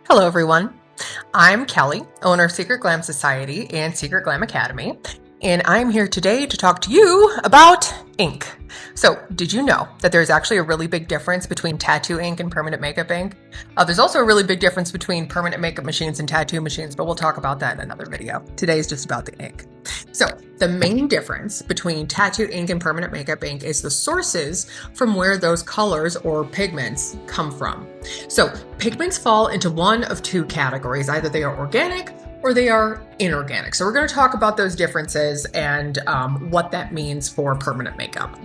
Hello, everyone. I'm Kelly, owner of Secret Glam Society and Secret Glam Academy, and I'm here today to talk to you about ink. So, did you know that there's actually a really big difference between tattoo ink and permanent makeup ink? There's also a really big difference between permanent makeup machines and tattoo machines, but we'll talk about that in another video. Today is just about the ink. So, the main difference between tattoo ink and permanent makeup ink is the sources from where those colors or pigments come from. So, pigments fall into one of two categories. Either they are organic or they are inorganic. So, we're going to talk about those differences and what that means for permanent makeup.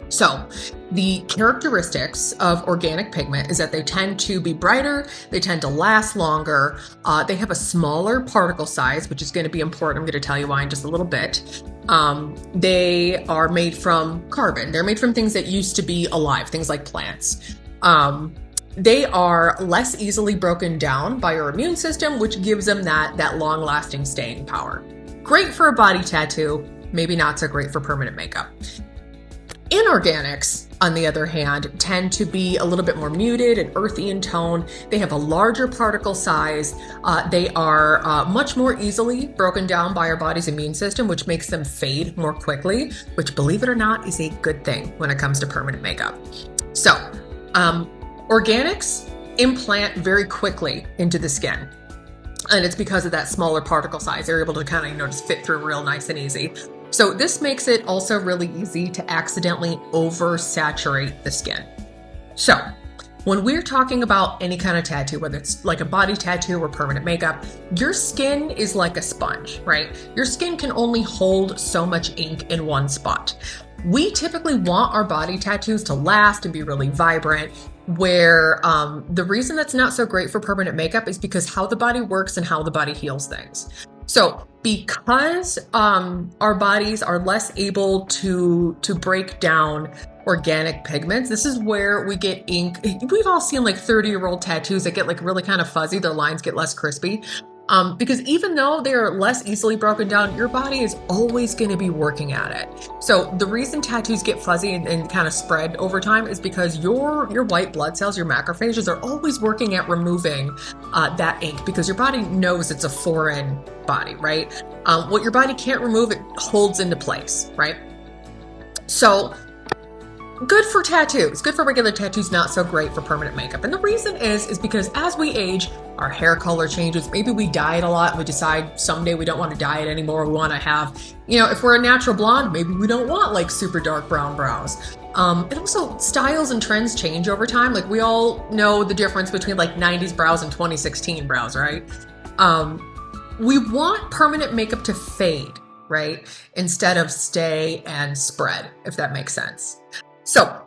So, the characteristics of organic pigment is that they tend to be brighter, they tend to last longer, they have a smaller particle size, which is going to be important. I'm going to tell you why in just a little bit. They are made from carbon. They're made from things that used to be alive, things like plants. They are less easily broken down by your immune system, which gives them that long-lasting staying power. Great for a body tattoo, maybe not so great for permanent makeup. Inorganics, on the other hand, tend to be a little bit more muted and earthy in tone. They have a larger particle size. They are much more easily broken down by our body's immune system, which makes them fade more quickly, which, believe it or not, is a good thing when it comes to permanent makeup. So, organics implant very quickly into the skin. And it's because of that smaller particle size. They're able to kind of, just fit through real nice and easy. So this makes it also really easy to accidentally oversaturate the skin. So when we're talking about any kind of tattoo, whether it's like a body tattoo or permanent makeup, your skin is like a sponge, right? Your skin can only hold so much ink in one spot. We typically want our body tattoos to last and be really vibrant, where the reason that's not so great for permanent makeup is because how the body works and how the body heals things. So because our bodies are less able to break down organic pigments, this is where we get ink. We've all seen like 30-year-old tattoos that get like really kind of fuzzy. Their lines get less crispy. Because even though they are less easily broken down, your body is always going to be working at it. So the reason tattoos get fuzzy and kind of spread over time is because your white blood cells, your macrophages, are always working at removing that ink, because your body knows it's a foreign body, right? What your body can't remove, it holds into place, right? So good for tattoos, good for regular tattoos, not so great for permanent makeup. And the reason is because as we age, our hair color changes. Maybe we dye it a lot and we decide someday we don't want to dye it anymore. We want to have, if we're a natural blonde, maybe we don't want like super dark brown brows. And also styles and trends change over time. Like we all know the difference between like 90s brows and 2016 brows, right? We want permanent makeup to fade, right? Instead of stay and spread, if that makes sense. So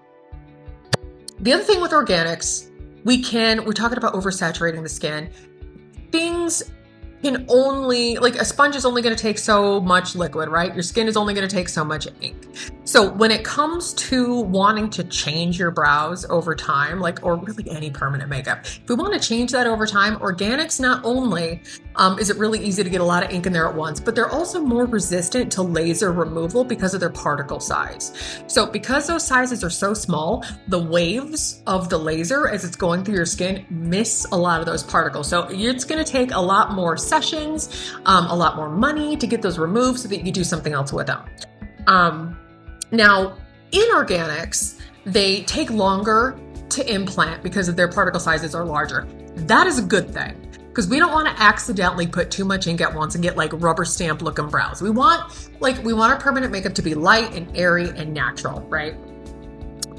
the other thing with organics, we're talking about oversaturating the skin. Things can only, like a sponge is only going to take so much liquid, right? Your skin is only going to take so much ink. So when it comes to wanting to change your brows over time, or really any permanent makeup, if we want to change that over time, organics, not only is it really easy to get a lot of ink in there at once, but they're also more resistant to laser removal because of their particle size. So because those sizes are so small, the waves of the laser as it's going through your skin miss a lot of those particles. So it's going to take a lot more sessions, a lot more money to get those removed so that you can do something else with them. Now, inorganics, they take longer to implant because of their particle sizes are larger. That is a good thing, because we don't want to accidentally put too much ink at once and get like rubber stamp looking brows. We want our permanent makeup to be light and airy and natural, right?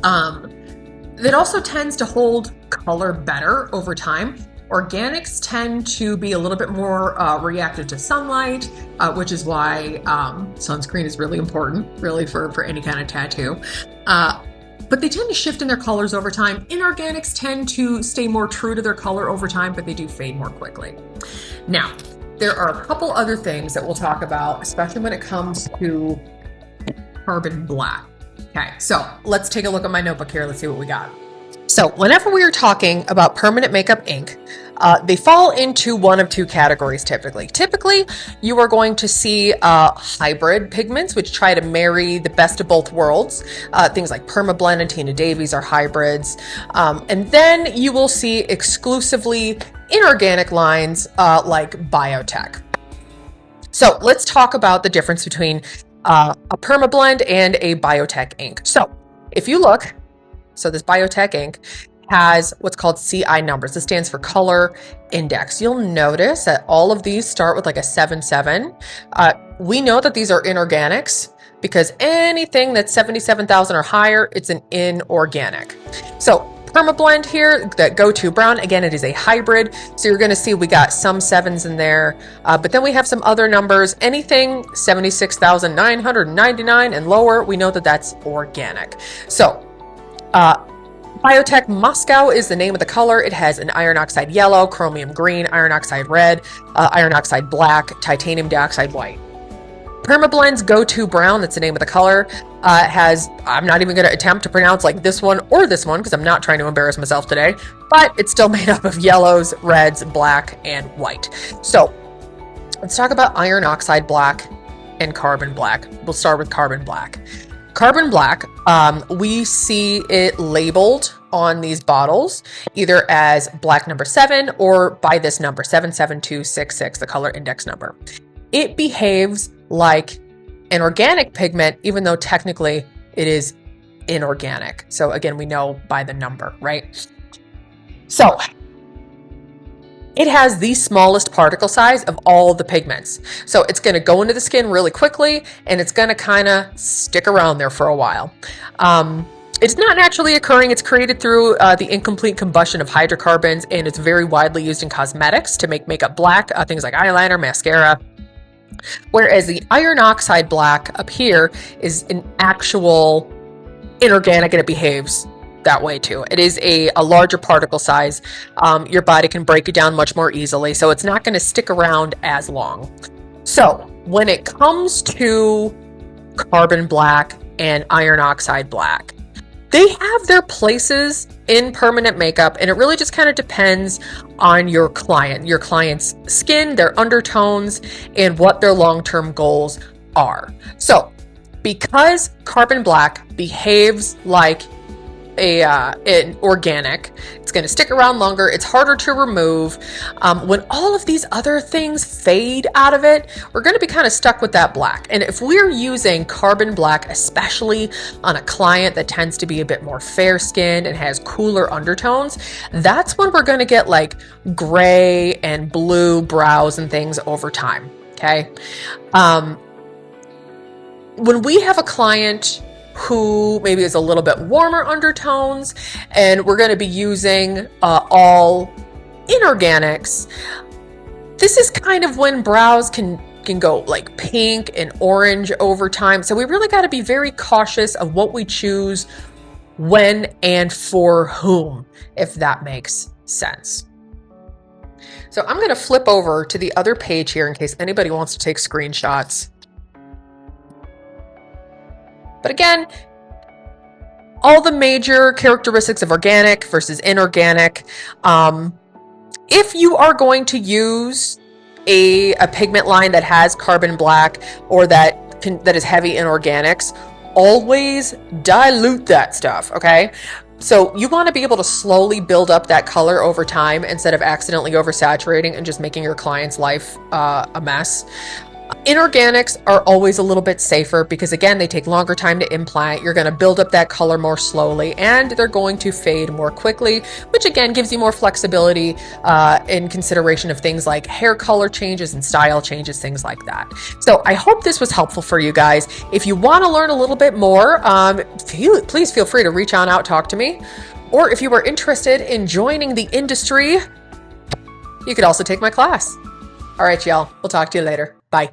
It also tends to hold color better over time. Organics tend to be a little bit more reactive to sunlight, which is why sunscreen is really important, really for any kind of tattoo. But they tend to shift in their colors over time. Inorganics tend to stay more true to their color over time, but they do fade more quickly. Now, there are a couple other things that we'll talk about, especially when it comes to carbon black. Okay, so let's take a look at my notebook here. Let's see what we got. So whenever we are talking about permanent makeup ink, they fall into one of two categories typically. Typically, you are going to see hybrid pigments, which try to marry the best of both worlds. Things like Permablend and Tina Davies are hybrids. And then you will see exclusively inorganic lines like biotech. So let's talk about the difference between a permablend and a biotech ink. So if you look, so this biotech ink has what's called CI numbers. This stands for color index. You'll notice that all of these start with like a 7.7. We know that these are inorganics because anything that's 77,000 or higher, it's an inorganic. So permablend here, that go-to brown, again, it is a hybrid. So you're going to see we got some sevens in there, but then we have some other numbers. Anything 76,999 and lower, we know that that's organic. So Biotech Moscow is the name of the color. It has an iron oxide yellow, chromium green, iron oxide red, iron oxide black, titanium dioxide white. Permablend's go-to brown, that's the name of the color, has, I'm not even going to attempt to pronounce like this one or this one because I'm not trying to embarrass myself today, but it's still made up of yellows, reds, black, and white. So let's talk about iron oxide black and carbon black. We'll start with carbon black. Carbon black, we see it labeled on these bottles either as black number 7 or by this number 77266, the color index number. It behaves like an organic pigment, even though technically it is inorganic. So again, we know by the number, right? So it has the smallest particle size of all the pigments. So it's going to go into the skin really quickly and it's going to kind of stick around there for a while. It's not naturally occurring. It's created through the incomplete combustion of hydrocarbons, and it's very widely used in cosmetics to make makeup black, things like eyeliner, mascara. Whereas the iron oxide black up here is an actual inorganic, and it behaves that way too. It is a larger particle size. Your body can break it down much more easily, so it's not going to stick around as long. So when it comes to carbon black and iron oxide black, they have their places in permanent makeup, and it really just kind of depends on your client's skin, their undertones, and what their long-term goals are. So because carbon black behaves like an organic, it's going to stick around longer, it's harder to remove. When all of these other things fade out of it, we're going to be kind of stuck with that black. And if we're using carbon black, especially on a client that tends to be a bit more fair skinned and has cooler undertones, that's when we're going to get like gray and blue brows and things over time. Okay. When we have a client who maybe is a little bit warmer undertones, and we're going to be using all inorganics, this is kind of when brows can go like pink and orange over time. So we really got to be very cautious of what we choose, when and for whom, if that makes sense. So I'm going to flip over to the other page here in case anybody wants to take screenshots. But again, all the major characteristics of organic versus inorganic. If you are going to use a pigment line that has carbon black or that is heavy in organics, always dilute that stuff, okay? So you want to be able to slowly build up that color over time instead of accidentally oversaturating and just making your client's life a mess. Inorganics are always a little bit safer because, again, they take longer time to implant. You're going to build up that color more slowly, and they're going to fade more quickly, which again gives you more flexibility in consideration of things like hair color changes and style changes, things like that. So I hope this was helpful for you guys. If you want to learn a little bit more, please feel free to reach on out, talk to me. Or if you are interested in joining the industry, you could also take my class. All right, y'all. We'll talk to you later. Bye.